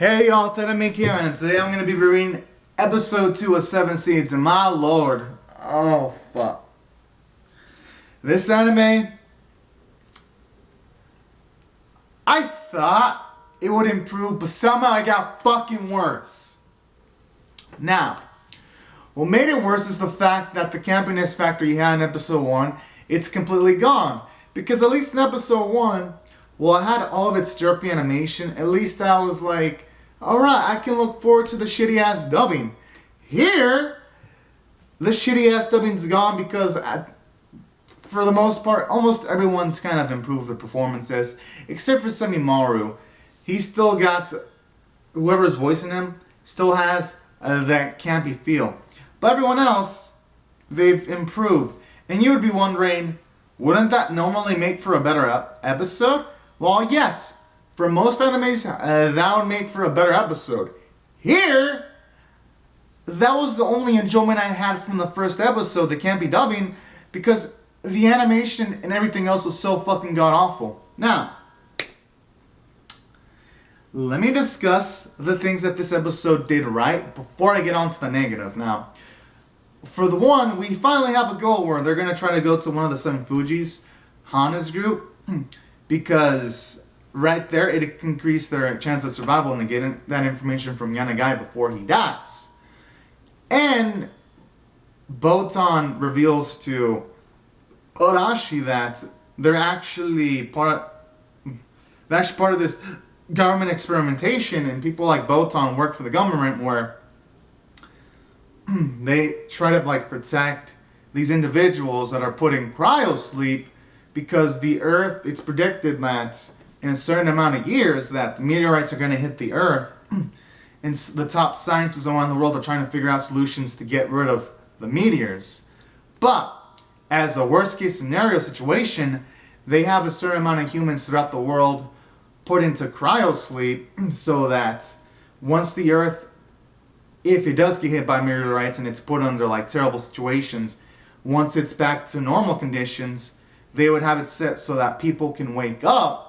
Hey y'all, Ted and Mickey, and today I'm going to be reviewing episode 2 of Seven Seeds, and my lord, oh fuck. This anime, I thought it would improve, but somehow it got fucking worse. Now, what made it worse is the fact that the campiness factor you had in episode 1, it's completely gone. Because at least in episode 1, well, I had all of its derpy animation. At least I was like, alright, I can look forward to the shitty ass dubbing. Here, the shitty ass dubbing's gone because, for the most part, almost everyone's kind of improved the performances. Except for Semimaru. He's still got, whoever's voicing him, still has that campy feel. But everyone else, they've improved. And you would be wondering, wouldn't that normally make for a better episode? Well, yes. For most animes, that would make for a better episode. Here, that was the only enjoyment I had from the first episode, the campy dubbing, because the animation and everything else was so fucking god-awful. Now, let me discuss the things that this episode did right before I get on to the negative. Now, for the one, we finally have a goal where they're going to try to go to one of the Seven Fujis, Hana's group, because right there, it can increase their chance of survival and getting that information from Yanagai before he dies. And Botan reveals to Arashi that they're actually part of this government experimentation, and people like Botan work for the government where they try to protect these individuals that are put in cryosleep because the Earth, it's predicted that in a certain amount of years that the meteorites are going to hit the Earth, and the top scientists around the world are trying to figure out solutions to get rid of the meteors. But as a worst case scenario situation, they have a certain amount of humans throughout the world put into cryosleep so that once the Earth, if it does get hit by meteorites and it's put under terrible situations, once it's back to normal conditions, they would have it set so that people can wake up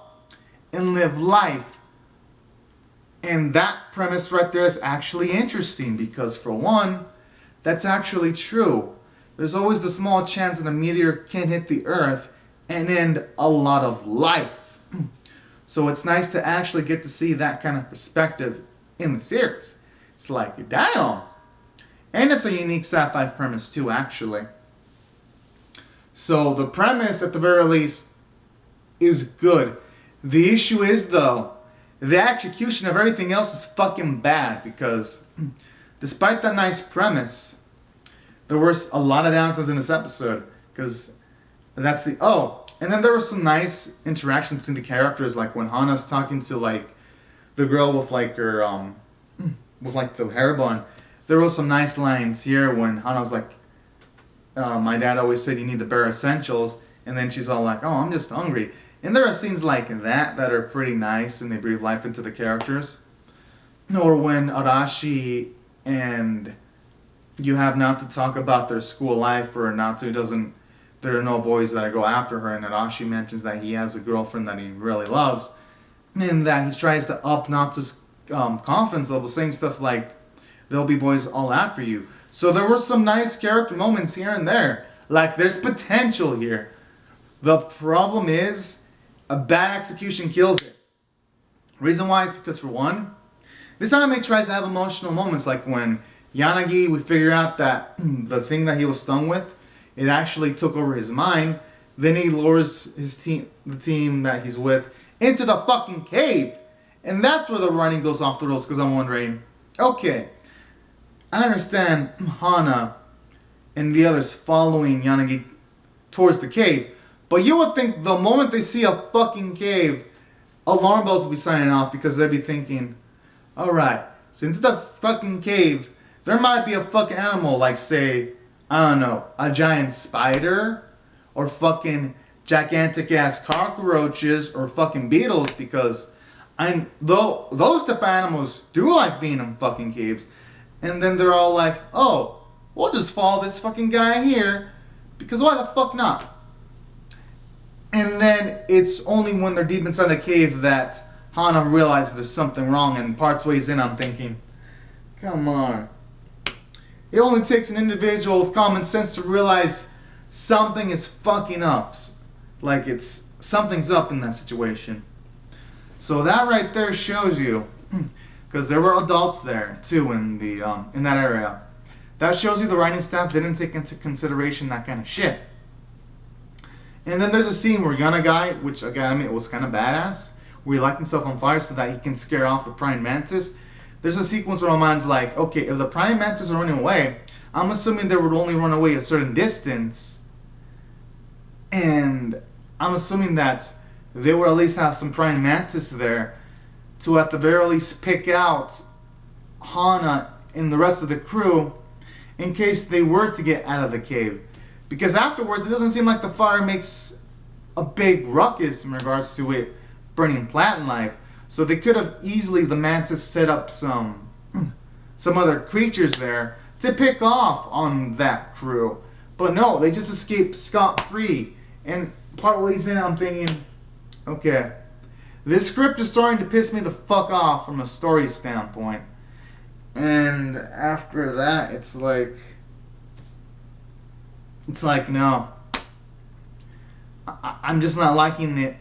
and live life. And that premise right there is actually interesting because, for one, that's actually true. There's always the small chance that a meteor can hit the Earth and end a lot of life. So it's nice to actually get to see that kind of perspective in the series. It's like, damn. And it's a unique sci-fi premise too, actually. So the premise, at the very least, is good. The issue is, though, the execution of everything else is fucking bad because despite that nice premise, there were a lot of downsides in this episode because that's the... Oh, and then there was some nice interaction between the characters, like when Hana's talking to, the girl with, her, with, the hair bun. There was some nice lines here when Hana's like, my dad always said you need the bare essentials, and then she's all like, oh, I'm just hungry. And there are scenes like that are pretty nice, and they breathe life into the characters. Or when Arashi and you have Naoto talk about their school life, or Naoto doesn't, there are no boys that go after her, and Arashi mentions that he has a girlfriend that he really loves, and that he tries to up Naoto's confidence level, saying stuff like, there'll be boys all after you. So there were some nice character moments here and there. There's potential here. The problem is, a bad execution kills it. Reason why is because, for one, this anime tries to have emotional moments, like when Yanagi, we figure out that the thing that he was stung with, it actually took over his mind. Then he lures the team that he's with, into the fucking cave. And that's where the writing goes off the rails, because I'm wondering, okay, I understand Hana and the others following Yanagi towards the cave, but you would think the moment they see a fucking cave, alarm bells would be signing off because they'd be thinking, alright, since it's a fucking cave, there might be a fucking animal like, say, I don't know, a giant spider, or fucking gigantic ass cockroaches, or fucking beetles, because those type of animals do like being in fucking caves. And then they're all like, oh, we'll just follow this fucking guy here, because why the fuck not? And then it's only when they're deep inside the cave that Hana realizes there's something wrong, and parts ways in I'm thinking, come on. It only takes an individual with common sense to realize something is fucking up. Like something's up in that situation. So that right there shows you, because there were adults there too in that area. That shows you the writing staff didn't take into consideration that kind of shit. And then there's a scene where Yana Guy, which again, I mean, it was kind of badass, where he lights himself on fire so that he can scare off the praying mantis. There's a sequence where man's like, okay, if the praying mantis are running away, I'm assuming they would only run away a certain distance. And I'm assuming that they would at least have some praying mantis there to at the very least pick out Hana and the rest of the crew in case they were to get out of the cave. Because afterwards, it doesn't seem like the fire makes a big ruckus in regards to it burning plant life. So they could have easily, the mantis, set up some other creatures there to pick off on that crew. But no, they just escaped scot-free. And part ways in, I'm thinking, okay, this script is starting to piss me the fuck off from a story standpoint. And after that, it's like no. I'm just not liking it.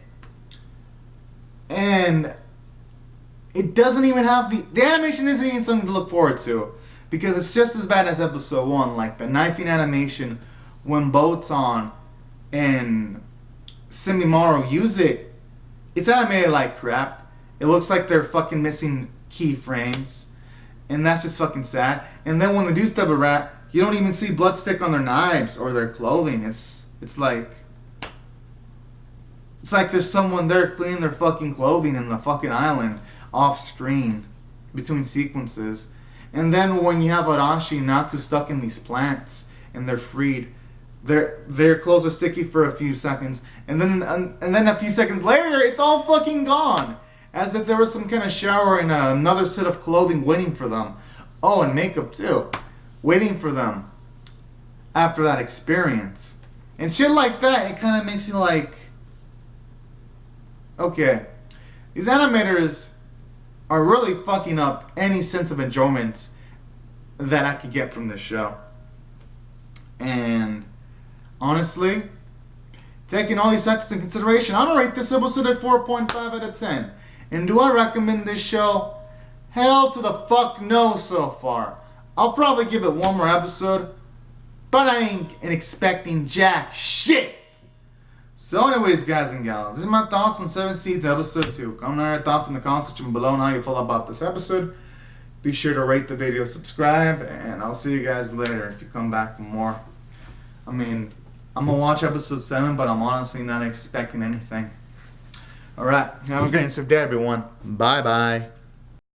And it doesn't even have the animation isn't even something to look forward to, because it's just as bad as episode 1. Like the knifing animation when Botan and Semimaru use it, it's animated like crap. It looks like they're fucking missing keyframes, and that's just fucking sad. And then when they do stab a rat, you don't even see blood stick on their knives or their clothing. It's like there's someone there cleaning their fucking clothing in the fucking island off screen between sequences. And then when you have Arashi and Natsu stuck in these plants and they're freed, their clothes are sticky for a few seconds, and then a few seconds later it's all fucking gone, as if there was some kind of shower and another set of clothing waiting for them. Oh, and makeup too, waiting for them after that experience. And shit like that, it kind of makes you like, okay, these animators are really fucking up any sense of enjoyment that I could get from this show. And honestly, taking all these factors into consideration, I'm gonna rate this episode at 4.5 out of 10. And do I recommend this show? Hell to the fuck no so far. I'll probably give it one more episode, but I ain't expecting jack shit. So anyways, guys and gals, this is my thoughts on Seven Seeds episode 2. Comment on your thoughts in the comment section below and how you feel about this episode. Be sure to rate the video, subscribe, and I'll see you guys later if you come back for more. I mean, I'm going to watch episode 7, but I'm honestly not expecting anything. Alright, have a great and safe day, everyone. Bye-bye.